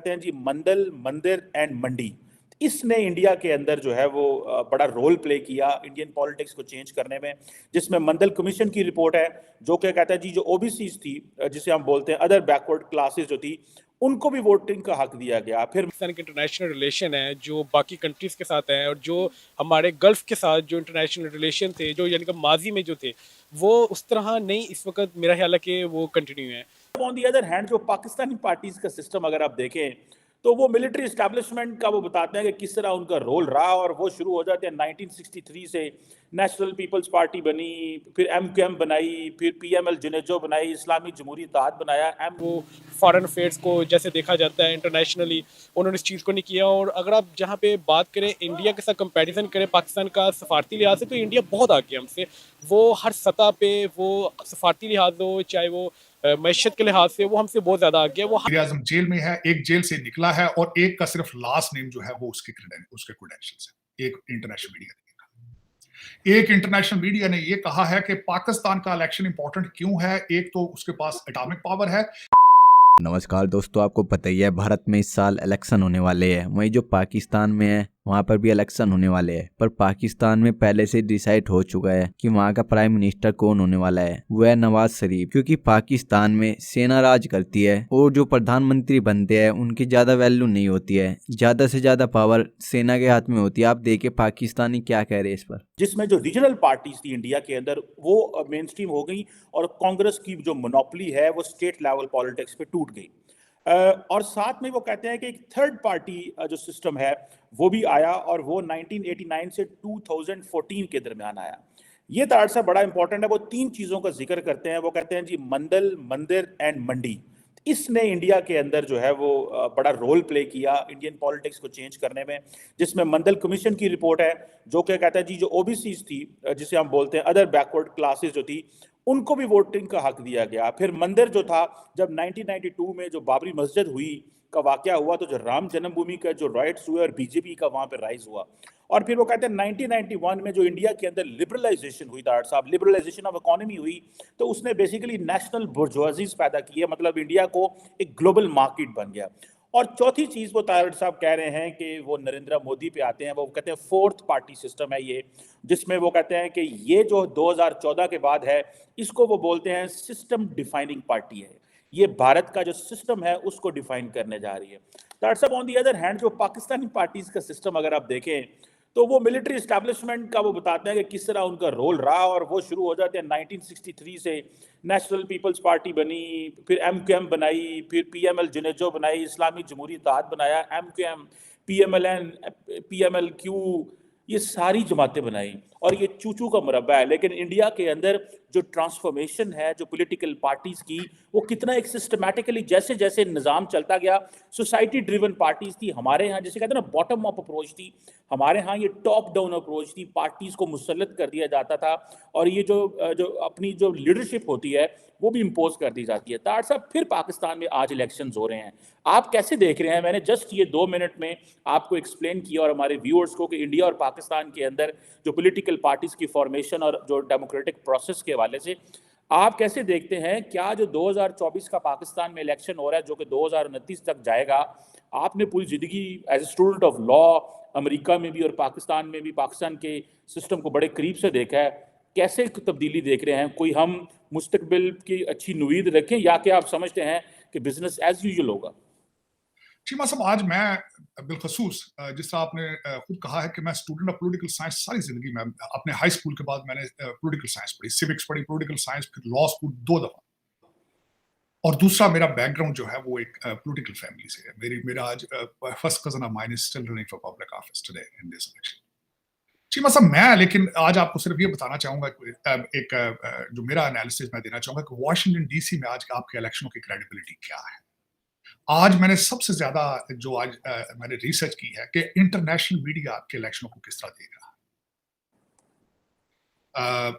कहते हैं जी मंडल, मंदिर एंड मंडी। इसने इंडिया के अंदर जो है वो बड़ा रोल प्ले किया इंडियन पॉलिटिक्स को चेंज करने में, जिसमें मंडल कमीशन की रिपोर्ट है जो क्या कहता है जी जो ओबीसीज थी, जिसे हम बोलते हैं अदर बैकवर्ड क्लासेस जो थी, उनको भी वोटिंग का हक दिया गया। फिर पाकिस्तान के इंटरनेशनल रिलेशन है जो बाकी कंट्रीज के साथ है, और जो हमारे गल्फ के साथ जो इंटरनेशनल रिलेशन थे, जो यानी कि माजी में जो थे, वो उस तरह नहीं इस वक्त मेरा ख्याल है कि वो कंटिन्यू है। ऑन दी अदर हैंड जो पाकिस्तानी पार्टीज का सिस्टम अगर आप देखें तो वो मिलिट्री एस्टैब्लिशमेंट का वो बताते हैं कि किस तरह उनका रोल रहा, और वो शुरू हो जाते हैं 1963 से। नेशनल पीपल्स पार्टी बनी, फिर एमक्यूएम बनाई, फिर पीएमएल जुनेजो बनाई, इस्लामी जमहूरी इत्तेहाद बनाया। वो फॉरेन अफेयर्स को जैसे देखा जाता है इंटरनेशनली, उन्होंने इस चीज़ को नहीं किया। और अगर आप जहाँ पे बात करें इंडिया के साथ कंपैरिजन करें पाकिस्तान का सफारती लिहाज से, तो इंडिया बहुत आगे हमसे। वो हर सतह पे, वो सफारती लिहाज हो चाहे वो मैशत के लिहाज से, वो हमसे बहुत ज़्यादा आगे है। वो आजम जेल में है, एक जेल से निकला है और एक का सिर्फ लास्ट नेम जो है वो उसके क्रेडेंशियल्स है। एक इंटरनेशनल मीडिया ने ये कहा है कि पाकिस्तान का इलेक्शन इंपॉर्टेंट क्यों है। एक तो उसके पास एटॉमिक पावर है। नमस्कार दोस्तों, आपको पता ही है भारत में इस साल इलेक्शन होने वाले हैं। वहीं जो पाकिस्तान में है वहाँ पर भी इलेक्शन होने वाले हैं, पर पाकिस्तान में पहले से डिसाइड हो चुका है कि वहाँ का प्राइम मिनिस्टर कौन होने वाला है। वो है नवाज शरीफ, क्योंकि पाकिस्तान में सेना राज करती है और जो प्रधानमंत्री बनते हैं उनकी ज्यादा वैल्यू नहीं होती है, ज्यादा से ज्यादा पावर सेना के हाथ में होती है। आप देखिए पाकिस्तानी क्या कह रहे हैं इस पर। जिसमें जो रीजनल पार्टीज थी इंडिया के अंदर वो मेन स्ट्रीम हो गई, और कांग्रेस की जो मोनोपोली है वो स्टेट लेवल पॉलिटिक्स पे टूट गई। और साथ में वो कहते हैं कि एक थर्ड पार्टी जो सिस्टम है वो भी आया, और वो 1989 से 2014 के दरमियान आया। ये तार सा बड़ा इंपॉर्टेंट है। वो तीन चीज़ों का जिक्र करते हैं। वो कहते हैं जी मंडल, मंदिर एंड मंडी। इसने इंडिया के अंदर जो है वो बड़ा रोल प्ले किया इंडियन पॉलिटिक्स को चेंज करने में, जिसमें मंडल कमीशन की रिपोर्ट है जो क्या कहता है जी जो ओबीसीज थी, जिसे हम बोलते हैं अदर बैकवर्ड क्लासेस जो थी, उनको भी वोटिंग का हक दिया गया। फिर मंदिर जो था, जब 1992 में जो बाबरी मस्जिद हुई का वाकया हुआ, तो जो राम जन्मभूमि का जो राइट्स हुए और बीजेपी का वहां पर राइज हुआ। और फिर वो कहते हैं 1991 में जो इंडिया के अंदर लिबरलाइजेशन हुई, तारड़ साहब, लिबरलाइजेशन ऑफ इकोनॉमी हुई, तो उसने बेसिकली नेशनल बुर्जुआजीज पैदा की है, मतलब इंडिया को एक ग्लोबल मार्केट बन गया। और चौथी चीज वो तारड़ साहब कह रहे हैं कि वो नरेंद्र मोदी पे आते हैं। वो कहते हैं फोर्थ पार्टी सिस्टम है ये, जिसमें वो कहते हैं कि ये जो 2014 के बाद है, इसको वो बोलते हैं सिस्टम डिफाइनिंग पार्टी है। ये भारत का जो सिस्टम है उसको डिफाइन करने जा रही है। तारड़ साहब, ऑन दी अदर हैंड जो पाकिस्तानी पार्टीज का सिस्टम अगर आप देखें तो वो मिलिट्री एस्टैब्लिशमेंट का वो बताते हैं कि किस तरह उनका रोल रहा, और वो शुरू हो जाते हैं 1963 से। नेशनल पीपल्स पार्टी बनी, फिर एमक्यूएम बनाई, फिर पीएमएल जुनेजो बनाई, इस्लामी जमहूरी इत्तेहाद बनाया, एमक्यूएम, पीएमएलएन, पीएमएलक्यू, ये सारी जमातें बनाई। और ये चूचू का मुरब्बा है। लेकिन इंडिया के अंदर जो ट्रांसफॉर्मेशन है जो पॉलिटिकल पार्टीज की, वो कितना एक सिस्टमैटिकली जैसे जैसे निज़ाम चलता गया, सोसाइटी ड्रिवन पार्टीज थी। हमारे यहाँ जैसे कहते हैं ना बॉटम अप अप्रोच थी, हमारे यहाँ ये टॉप डाउन अप्रोच थी। पार्टीज को मुसल्लत कर दिया जाता था, और ये जो अपनी जो लीडरशिप होती है वो भी इम्पोज कर दी जाती है। तार साहब, फिर पाकिस्तान में आज इलेक्शंस हो रहे हैं, आप कैसे देख रहे हैं? मैंने जस्ट ये 2 मिनट में आपको एक्सप्लेन किया और हमारे व्यूअर्स को कि इंडिया और पाकिस्तान के अंदर जो पॉलिटिकल पार्टीज की फॉर्मेशन और जो डेमोक्रेटिक प्रोसेस के हवाले से आप कैसे देखते हैं? क्या जो 2024 का पाकिस्तान में इलेक्शन हो रहा है, जो कि 2029 तक जाएगा, आपने पूरी जिंदगी as a student of law America में भी और पाकिस्तान में भी पाकिस्तान के सिस्टम को बड़े करीब से देखा है, कैसे तब्दीली देख रहे हैं? कोई हम मुस्तकबिल की अच्छी उम्मीद रखें, या कि आप समझते हैं कि बिजनेस एज यूजुअल होगा? चीमा साहब, आज मैं बिलखसूस जिस तरह आपने खुद कहा है कि मैं स्टूडेंट ऑफ पॉलिटिकल साइंस, सारी जिंदगी में अपने हाई स्कूल के बाद मैंने पॉलिटिकल साइंस पढ़ी, सिविक्स पढ़ी, पॉलिटिकल साइंस, फिर लॉ स्कूल 2 दफा। और दूसरा मेरा बैकग्राउंड जो है वो एक पॉलिटिकल फैमिली से है। मेरा आज first cousin of mine is still running for public office today in this election. Cheema साहब, मैं लेकिन आज आपको सिर्फ ये बताना चाहूंगा, एक जो मेरा एनालिसिस मैं देना चाहूंगा कि वॉशिंगटन डीसी में आज आपके इलेक्शनों की क्रेडिबिलिटी क्या है। आज मैंने सबसे ज्यादा जो आज मैंने रिसर्च की है कि इंटरनेशनल मीडिया आपके इलेक्शनों को किस तरह देख रहा है।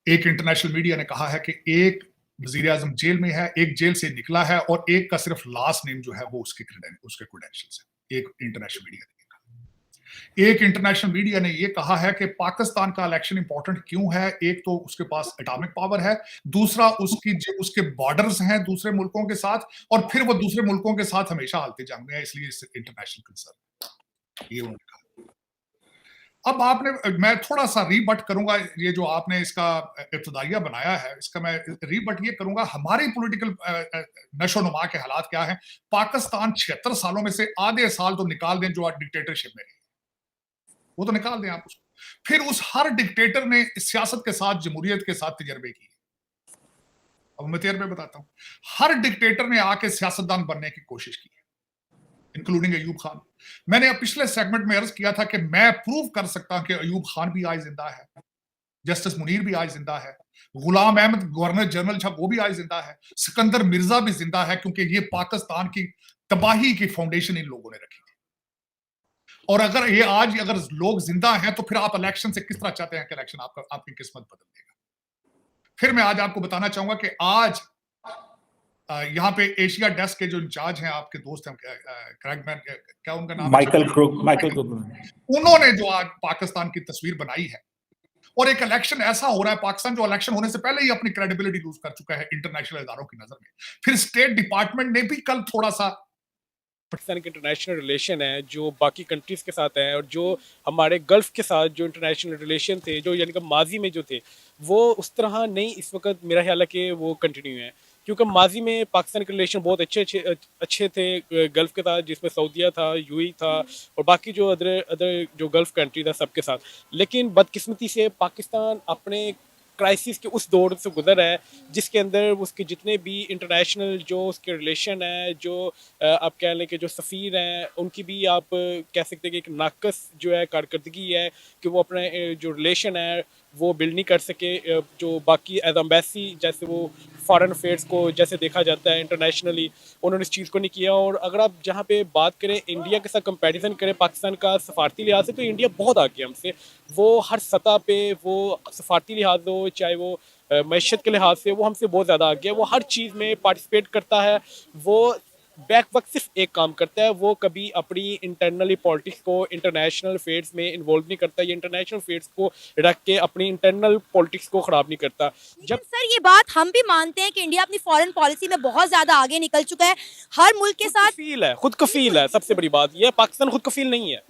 एक इंटरनेशनल मीडिया ने कहा है कि एक वजीर आजम जेल में है, एक जेल से निकला है और एक का सिर्फ लास्ट नेम जो है वो उसके क्रेडेंशियल्स है। एक इंटरनेशनल मीडिया ने कहा। एक इंटरनेशनल मीडिया ने ये कहा है कि पाकिस्तान का इलेक्शन इंपॉर्टेंट क्यों है, एक तो उसके पास एटॉमिक पावर है, दूसरा उसके बॉर्डर्स हैं दूसरे मुल्कों के साथ, और फिर वो दूसरे मुल्कों के साथ हमेशा हालते जंग में है, इसलिए इंटरनेशनल कंसर्न, ये उन्होंने कहा। अब मैं थोड़ा सा रीबट करूंगा, ये जो आपने इसका इब्तदाइया बनाया है, इसका मैं रीबट ये करूंगा, हमारी पॉलिटिकल नशोनुमा के हालात क्या है। पाकिस्तान 76 सालों में से आधे साल तो निकाल दें जो डिक्टेटरशिप में, वो तो निकाल दें आप उसको, फिर उस हर डिक्टेटर ने सियासत के साथ, जमहूरियत के साथ तजर्बे किए। अब मैं तजर्बे बताता हूं। हर डिक्टेटर ने आके सियासतदान बनने की कोशिश की, इंक्लूडिंग अयूब खान। मैंने पिछले सेगमेंट में अर्ज किया था कि मैं प्रूव कर सकता हूं कि अयूब खान भी आज जिंदा है, जस्टिस मुनीर भी आज जिंदा है, गुलाम अहमद गवर्नर जनरल था वो भी आज जिंदा है, सिकंदर मिर्जा भी जिंदा है, क्योंकि ये पाकिस्तान की तबाही की फाउंडेशन इन लोगों ने रखी थी। और अगर लोग जिंदा हैं तो फिर आप इलेक्शन से किस तरह चाहते हैं कि इलेक्शन आपकी किस्मत बदल देगा। फिर मैं आज आपको बताना चाहूंगा कि आज यहाँ पे एशिया डेस्क के जो इंचार्ज हैं, आपके दोस्त हैं, क्रैगमैन, क्या उनका नाम, माइकल क्रूक, उन्होंने जो आज पाकिस्तान की तस्वीर बनाई है, और एक इलेक्शन ऐसा हो रहा है पाकिस्तान जो इलेक्शन होने से पहले ही अपनी क्रेडिबिलिटी लूज कर चुका है इंटरनेशनल इदारों की नजर में। फिर स्टेट डिपार्टमेंट ने भी कल थोड़ा सा, पाकिस्तान के इंटरनेशनल रिलेशन है जो बाकी कंट्रीज़ के साथ है, और जो हमारे गल्फ़ के साथ जो इंटरनेशनल रिलेशन थे, जो यानी कि माजी में जो थे, वो उस तरह नहीं इस वक्त मेरा ख्याल है कि वो कंटिन्यू है। क्योंकि माजी में पाकिस्तान के रिलेशन बहुत अच्छे थे गल्फ़ के साथ, जिसमें सऊदीया था, यूएई था, और बाकी जो अदर जो गल्फ़ कंट्री था सबके साथ। लेकिन बदकिस्मती से पाकिस्तान अपने क्राइसिस के उस दौर से गुजर है जिसके अंदर उसके जितने भी इंटरनेशनल जो उसके रिलेशन है, जो आप कह लें कि जो सफ़ीर हैं, उनकी भी आप कह सकते हैं कि एक नाकस जो है कारकर्दगी है कि वो अपने जो रिलेशन है वो बिल्ड नहीं कर सके। जो बाकी एज एम्बेसी जैसे वो फॉरेन अफेयर्स को जैसे देखा जाता है इंटरनेशनली, उन्होंने इस चीज़ को नहीं किया। और अगर आप जहाँ पे बात करें इंडिया के साथ कंपैरिजन करें पाकिस्तान का सफारती लिहाज से, तो इंडिया बहुत आगे हमसे, वो हर सतह पे, वो सफारती लिहाज हो चाहे वो मैशत के लिहाज से, वो हमसे बहुत ज़्यादा आगे है। वो हर चीज़ में पार्टिसिपेट करता है, वो बैक वक्त सिर्फ एक काम करता है, वो कभी अपनी इंटरनली पॉलिटिक्स को इंटरनेशनल अफेयर्स में इन्वॉल्व नहीं करता, ये इंटरनेशनल अफेयर्स को रख के अपनी इंटरनल पॉलिटिक्स को ख़राब नहीं करता। जब सर ये बात हम भी मानते हैं कि इंडिया अपनी फॉरेन पॉलिसी में बहुत ज़्यादा आगे निकल चुका है, हर मुल्क के साथ खुद कफील है, सबसे बड़ी बात यह, पाकिस्तान खुद कफील नहीं है।